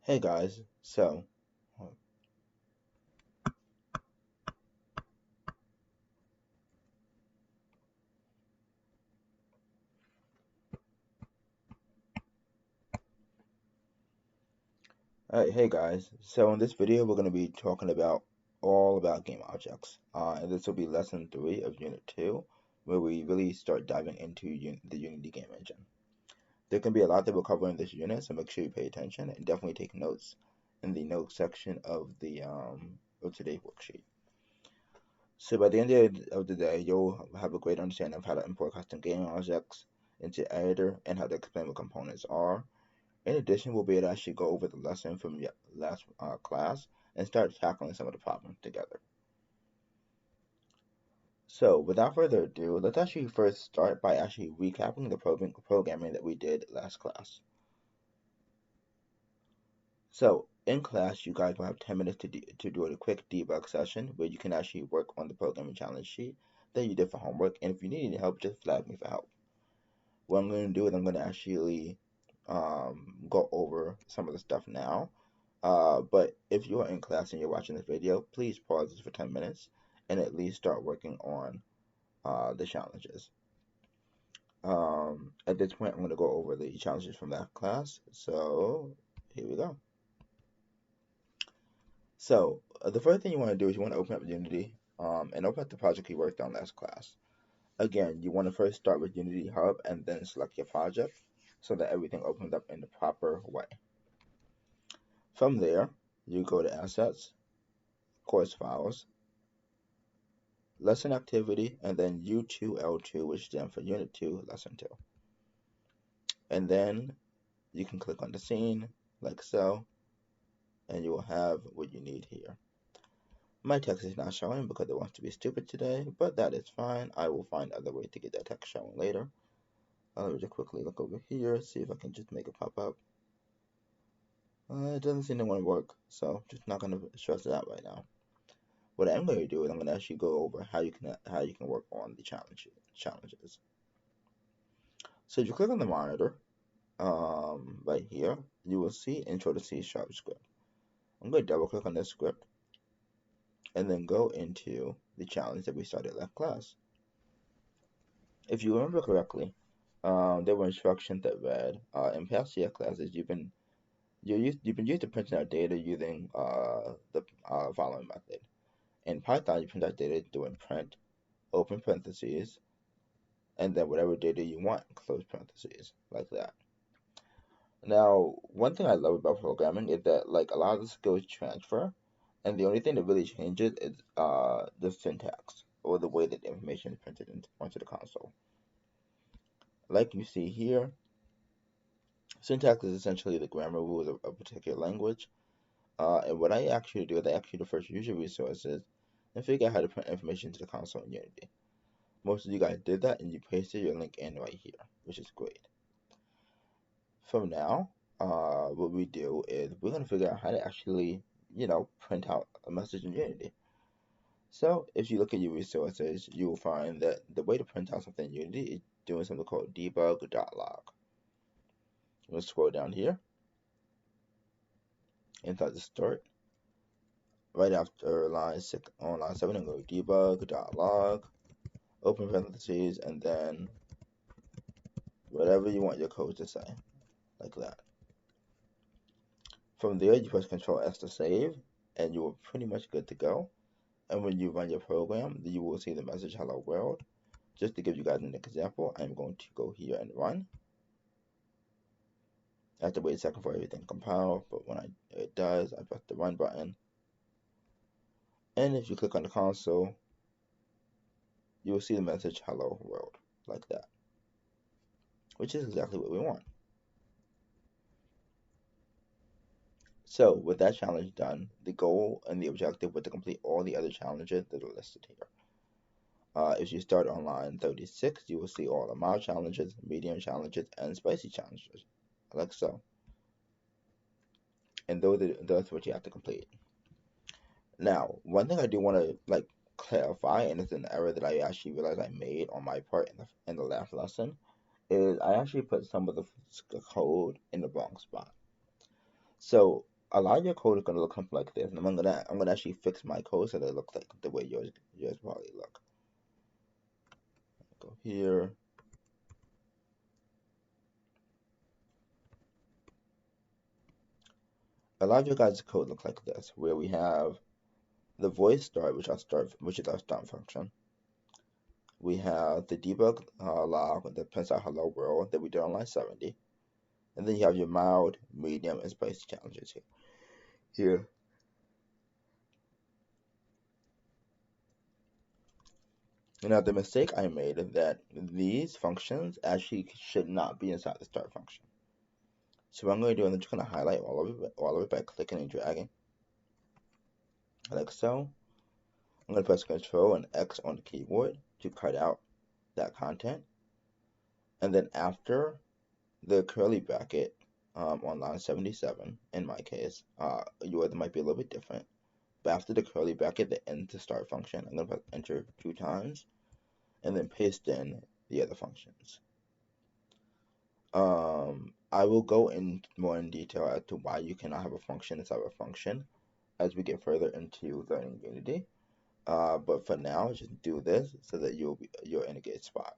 Hey guys, so hey guys, so in this video we're going to be talking about all about game objects, and this will be lesson 3 of Unit 2, where we really start diving into the Unity game engine. There can be a lot that we'll cover in this unit, so make sure you pay attention and definitely take notes in the notes section of the of today's worksheet. So by the end of the day, you'll have a great understanding of how to import custom game objects into editor and how to explain what components are. In addition, we'll be able to actually go over the lesson from last class and start tackling some of the problems together. So, without further ado, let's actually first start by actually recapping the programming that we did last class. So, in class, you guys will have 10 minutes to do a quick debug session where you can actually work on the programming challenge sheet that you did for homework. And if you need any help, just flag me for help. What I'm going to do is I'm going to actually go over some of the stuff now. But if you are in class and you're watching this video, please pause this for 10 minutes and at least start working on the challenges. At this point, I'm going to go over the challenges from that class. So here we go. So the first thing you want to do is you want to open up Unity and open up the project you worked on last class. Again, you want to first start with Unity Hub and then select your project so that everything opens up in the proper way. From there, you go to Assets, Course Files, Lesson Activity, and then U2L3, which stands for Unit 2, Lesson 2. And then you can click on the scene, like so, and you will have what you need here. My text is not showing because it wants to be stupid today, but that is fine. I will find other ways to get that text showing later. Let me just quickly look over here, see if I can just make it pop up. It doesn't seem to want to work, so just not going to stress it out right now. What I'm going to do is I'm going to actually go over how you can work on the challenges. So if you click on the monitor, right here, you will see Intro to C# script. I'm going to double click on this script and then go into the challenge that we started last class. If you remember correctly, there were instructions that read, in past CS classes, you've been used to printing out data using the following method. In Python, you print out data doing print, open parentheses, and then whatever data you want, close parentheses, like that. Now, one thing I love about programming is that like a lot of the skills transfer, and the only thing that really changes is the syntax or the way that the information is printed onto the console. Like you see here, syntax is essentially the grammar rules of a particular language. And what I actually do is I actually first use your resources and figure out how to print information to the console in Unity. Most of you guys did that and you pasted your link in right here, which is great. From now, what we do is we're going to figure out how to actually, print out a message in Unity. So if you look at your resources, you will find that the way to print out something in Unity is doing something called debug.log. I'm going to scroll down here. Inside the start, right after line 6, on line 7, I'm going to go debug.log, open parentheses, and then whatever you want your code to say, like that. From there, you press Control S to save, and you are pretty much good to go. And when you run your program, you will see the message "Hello World." Just to give you guys an example, I'm going to go here and run. I have to wait a second for everything to compile, but when it does, I press the run button. And if you click on the console, you will see the message "Hello World," like that, which is exactly what we want. So with that challenge done, the goal and the objective was to complete all the other challenges that are listed here. If you start on line 36, you will see all the mild challenges, medium challenges, and spicy challenges, like so. And that's what you have to complete. Now, one thing I do want to clarify, and it's an error that I actually realized I made on my part in the last lesson, is I actually put some of the code in the wrong spot. So a lot of your code is gonna look something like this, and I'm gonna actually fix my code so that it looks like the way yours probably look. Go here. A lot of your guys' code looks like this, where we have the voice start, which is our start function. We have the debug log that prints out hello world that we did on line 70, and then you have your mild, medium, and spicy challenges here. Here. Now the mistake I made is that these functions actually should not be inside the start function. So what I'm going to do is I'm just going to highlight all of it by clicking and dragging, like so. I'm going to press Control and X on the keyboard to cut out that content. And then after the curly bracket on line 77, in my case, yours might be a little bit different. But after the curly bracket that ends the start function, I'm going to press Enter 2 times and then paste in the other functions. I will go in more in detail as to why you cannot have a function inside of a function as we get further into learning Unity. But for now, just do this so that you're in a good spot.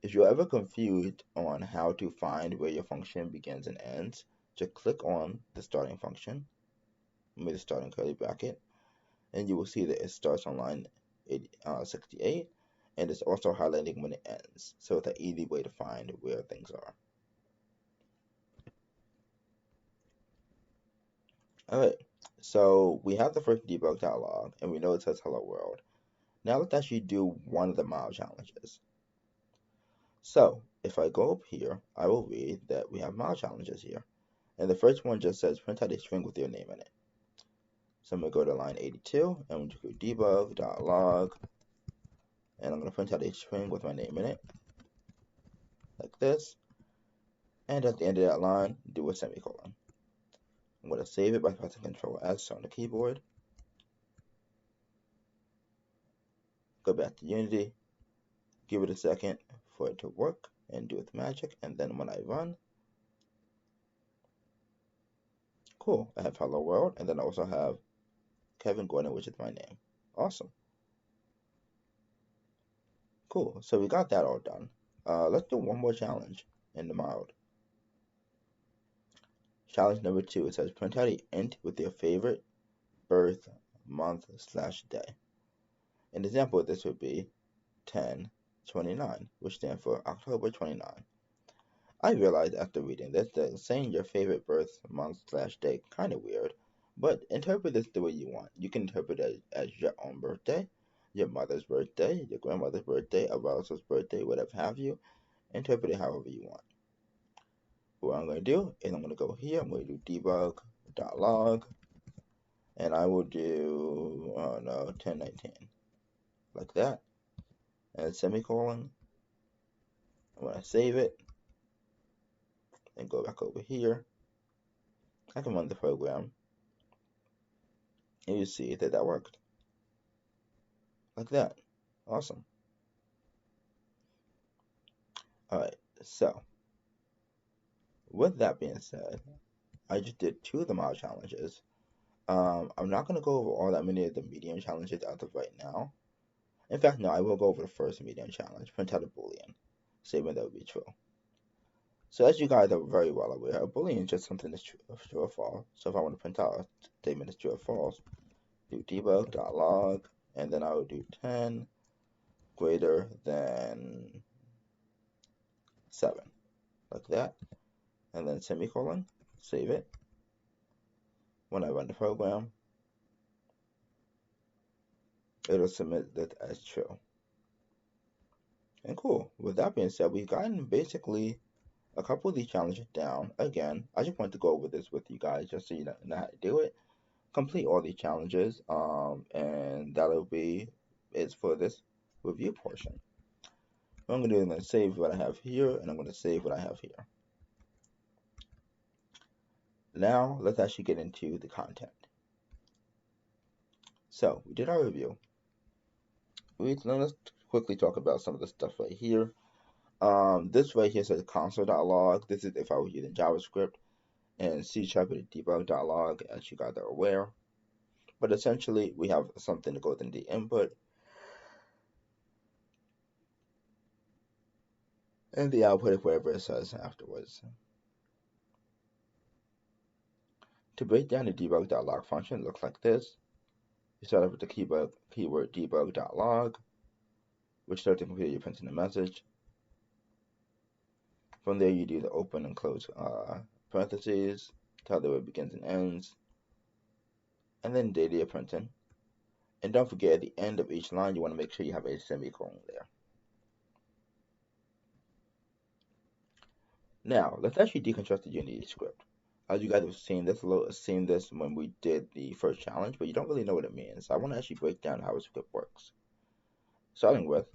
If you're ever confused on how to find where your function begins and ends, just click on the starting function, the starting curly bracket, and you will see that it starts on line 68, and it's also highlighting when it ends. So it's an easy way to find where things are. Alright, so we have the first debug dialog, and we know it says hello world. Now let's actually do one of the mild challenges. So if I go up here, I will read that we have mild challenges here. And the first one just says print out a string with your name in it. So I'm going to go to line 82, and I'm going to go debug.log, and I'm going to print out a string with my name in it, like this. And at the end of that line, do a semicolon. I'm going to save it by pressing Control S on the keyboard. Go back to Unity, give it a second for it to work and do its magic, and then when I run, cool, I have hello world, and then I also have Kevin Gordon, which is my name. Awesome. Cool, so we got that all done. Let's do one more challenge in the mild. Challenge number 2, it says print out an int with your favorite birth month/day. An example of this would be 10/29, which stands for October 29. I realized after reading this that saying your favorite birth month/day kind of weird, but interpret this the way you want. You can interpret it as your own birthday, your mother's birthday, your grandmother's birthday, a relative's birthday, whatever have you. Interpret it however you want. What I'm going to do is I'm going to go here, I'm going to do debug.log, and I will do, 1019, like that, and semicolon. I'm going to save it, and go back over here. I can run the program, and you see that that worked, like that. Awesome. Alright, so, with that being said, I just did 2 of the mild challenges. I'm not going to go over all that many of the medium challenges as of right now. In fact, no, I will go over the first medium challenge, print out a boolean, statement that would be true. So as you guys are very well aware, a boolean is just something that's true or false. So if I want to print out a statement that's true or false, do debug.log, and then I will do 10 greater than 7, like that, and then semicolon, save it. When I run the program, it'll submit that as true. And cool. With that being said, we've gotten basically a couple of these challenges down. Again, I just wanted to go over this with you guys just so you know how to do it. Complete all these challenges, and that'll be it for this review portion. What I'm going to do is I'm going to save what I have here, and I'm going to save what I have here. Now, let's actually get into the content. So, we did our review. Let's quickly talk about some of the stuff right here. This right here says console.log. This is if I was using JavaScript. and C# with a debug.log, as you guys are aware. But essentially, we have something that goes in the input and the output of whatever it says afterwards. To break down the debug.log function, it looks like this. You start off with the keyword debug.log, which starts the computer you're printing a message. From there, you do the open and close parentheses, tell them where it begins and ends, and then data you're printing. And don't forget, at the end of each line, you want to make sure you have a semicolon there. Now, let's actually deconstruct the Unity script. As you guys have seen this when we did the first challenge, but you don't really know what it means. So I want to actually break down how a script works. Starting with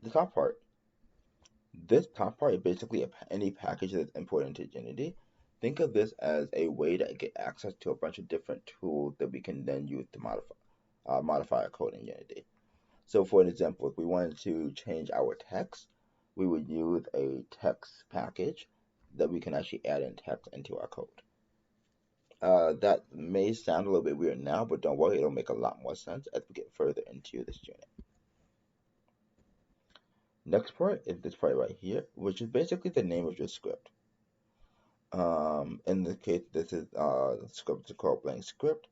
the top part. This top part is basically any package that's imported into Unity. Think of this as a way to get access to a bunch of different tools that we can then use to modify our code in Unity. So for an example, if we wanted to change our text, we would use a text package that we can actually add in text into our code. That may sound a little bit weird now, but don't worry, it'll make a lot more sense as we get further into this unit. Next part is this part right here, which is basically the name of your script. In this case, this is the script is called blank script,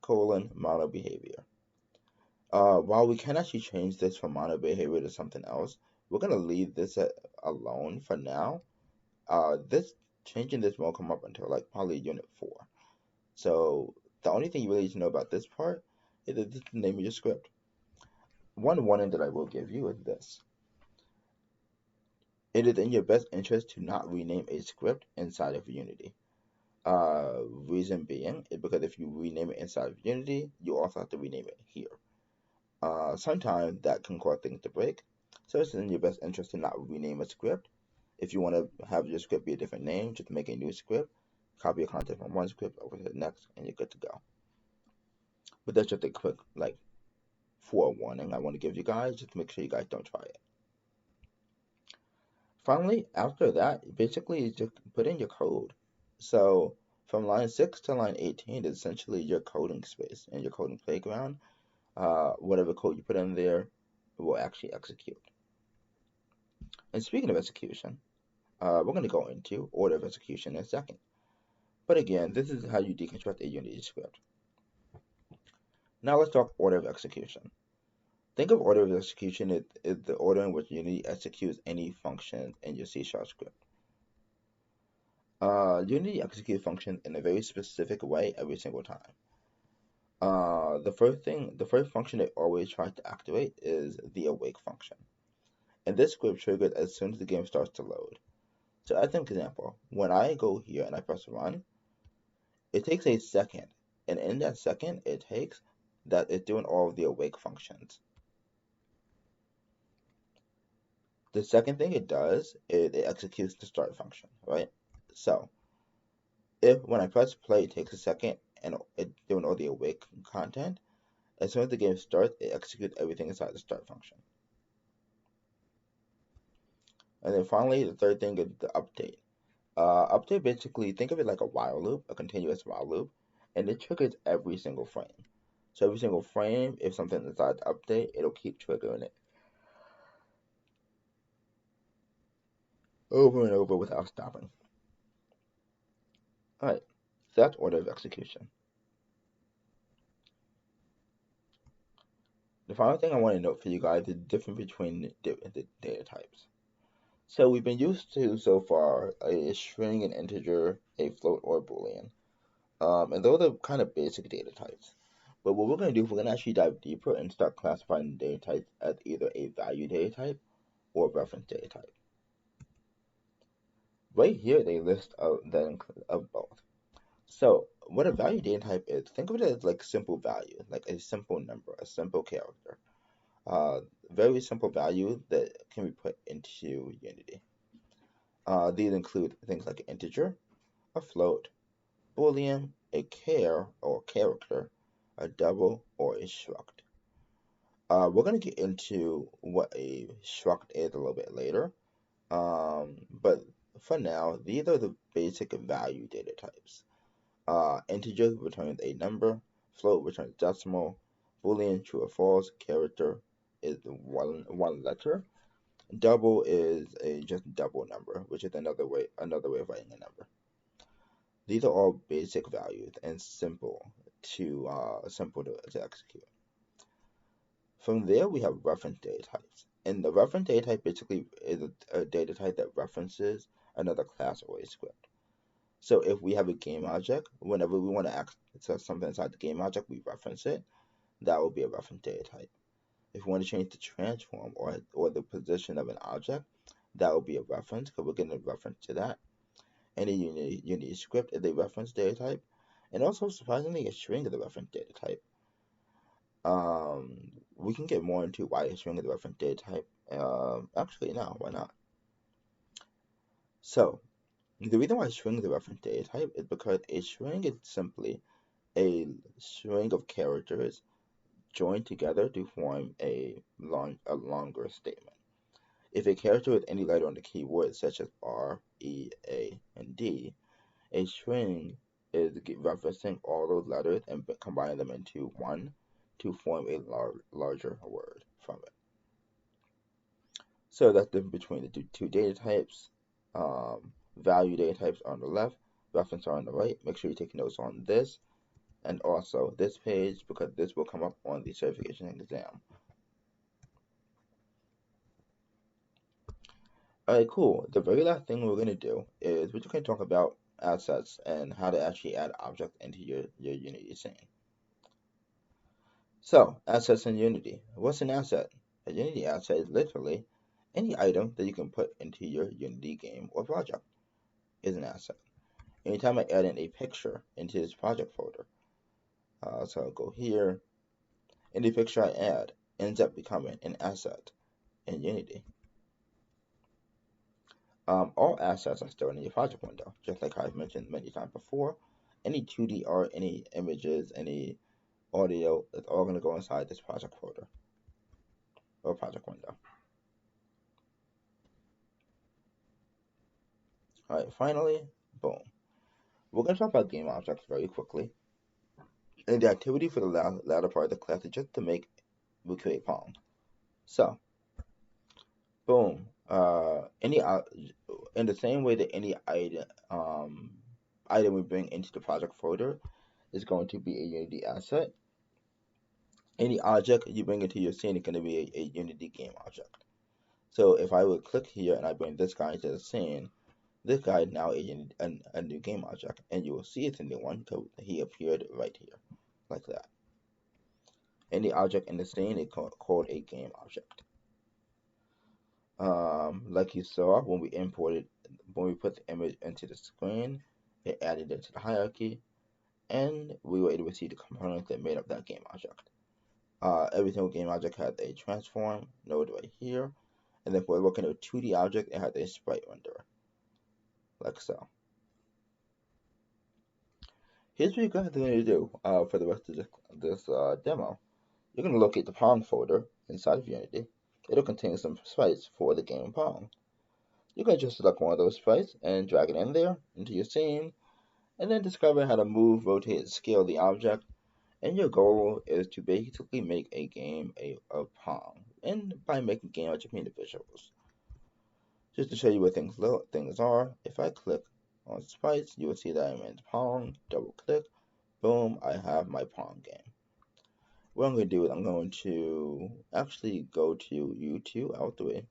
model behavior. While we can actually change this from model behavior to something else, we're going to leave this alone for now. Changing this won't come up until like probably unit 4. So the only thing you really need to know about this part is that this is the name of your script. One warning that I will give you is this. It is in your best interest to not rename a script inside of Unity. Reason being is because if you rename it inside of Unity, you also have to rename it here. Sometimes that can cause things to break, so it's in your best interest to not rename a script. If you want to have your script be a different name, just make a new script, copy your content from one script over to the next, and you're good to go. But that's just a quick forewarning I want to give you guys, just to make sure you guys don't try it. Finally, after that, basically just put in your code. So from line 6 to line 18 is essentially your coding space and your coding playground. Whatever code you put in there will actually execute. And speaking of execution, we're going to go into order of execution in a second. But again, this is how you deconstruct a Unity script. Now let's talk order of execution. Think of order of execution as the order in which Unity executes any function in your C# script. Unity executes functions in a very specific way every single time. The first function it always tries to activate is the awake function. And this script triggers as soon as the game starts to load. So as an example, when I go here and I press run, it takes a second. And in that second, it takes that it's doing all of the awake functions. The second thing it does is it executes the start function, right? So if when I press play, it takes a second and it's doing all the awake content, as soon as the game starts, it executes everything inside the start function. And then finally, the third thing is the update. Update basically, think of it like a while loop, a continuous while loop, and it triggers every single frame. So every single frame, if something decides to update, it'll keep triggering it over and over without stopping. Alright, so that's order of execution. The final thing I want to note for you guys is the difference between the data types. So we've been used to so far a string, an integer, a float, or a boolean. And those are kind of basic data types. But what we're going to do is we're going to actually dive deeper and start classifying data types as either a value data type or a reference data type. Right here, they list of both. So what a value data type is, think of it as like simple value, like a simple number, a simple character. Very simple value that can be put into Unity. These include things like an integer, a float, boolean, a char or character, a double, or a struct. We're going to get into what a struct is a little bit later, but for now, these are the basic value data types. Integer returns a number, float returns decimal, boolean true or false, character is one letter, double is a just double number, which is another way of writing a number. These are all basic values and simple to execute. From there, we have reference data types. And the reference data type basically is a data type that references another class or a script. So if we have a game object, whenever we want to access something inside the game object, we reference it. That will be a reference data type. If we want to change the transform or the position of an object, that will be a reference because we're getting a reference to that. Any Unity script is a reference data type. And also, surprisingly, a string is a reference data type. We can get more into why a string is a reference data type. Actually, no, why not? So, the reason why a string is a reference data type is because a string is simply a string of characters joined together to form a longer statement. If a character with any letter on the keyboard, such as R, E, A, and D, a string is referencing all those letters and combining them into one to form a larger word from it. So that's the difference between the two data types. Value data types are on the left, reference are on the right. Make sure you take notes on this and also this page because this will come up on the certification exam. Alright, cool. The very last thing we're going to do is we're just going to talk about assets and how to actually add objects into your Unity scene. So, assets in Unity. What's an asset? A Unity asset is literally any item that you can put into your Unity game or project is an asset. Anytime I add in a picture into this project folder, so I'll go here, and the picture I add ends up becoming an asset in Unity. All assets are stored in your project window, just like I've mentioned many times before. Any 2D art, any images, any audio, it's all going to go inside this project folder or project window. Alright, finally, boom. We're going to talk about game objects very quickly. And the activity for the latter part of the class is just to we create Pong. So, boom. In the same way that any item we bring into the project folder is going to be a Unity asset, any object you bring into your scene is going to be a Unity game object. So if I would click here and I bring this guy into the scene, this guy is now a new game object, and you will see it's a new one because he appeared right here, like that. Any object in the scene is called a game object. Like you saw when we put the image into the screen, it added it to the hierarchy, and we were able to see the components that made up that game object. Every single game object has a transform node right here, and if we're looking at a 2D object, it has a sprite renderer, like so. Here's what you're going to do for the rest of this demo. You're going to locate the Pong folder inside of Unity. It'll contain some sprites for the game Pong. You can just select one of those sprites and drag it in there into your scene, and then discover how to move, rotate, and scale the object. And your goal is to basically make a game of Pong, and by making game, I just mean the visuals. Just to show you where things are, if I click on sprites, you will see that I'm in Pong. Double click, boom, I have my Pong game. What I'm going to do is I'm going to actually go to U2L3,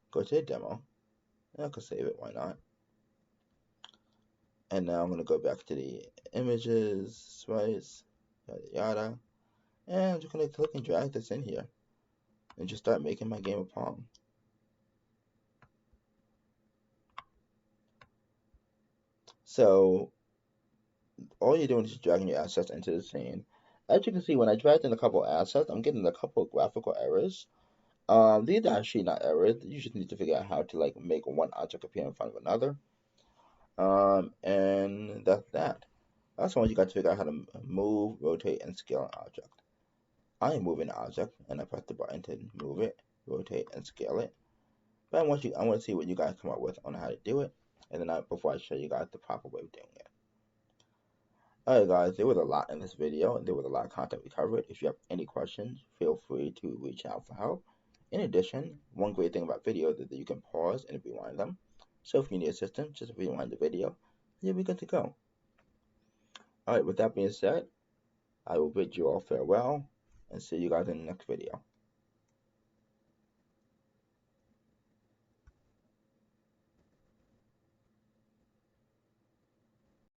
go to the demo, and I can save it, why not? And now I'm going to go back to the images, sprites, yada yada, and I'm just going to click and drag this in here and just start making my game of Pong. So all you're doing is just dragging your assets into the scene. As you can see, when I dragged in a couple assets, I'm getting a couple of graphical errors. These are actually not errors. You just need to figure out how to make one object appear in front of another. And that's that. Also, you got to figure out how to move, rotate, and scale an object. I am moving the object, and I press the button to move it, rotate, and scale it. But I want to see what you guys come up with on how to do it, and then before I show you guys the proper way of doing it. Alright guys, there was a lot in this video, and there was a lot of content we covered. If you have any questions, feel free to reach out for help. In addition, one great thing about videos is that you can pause and rewind them. So if you need assistance, just rewind the video, and you'll be good to go. Alright, with that being said, I will bid you all farewell, and see you guys in the next video.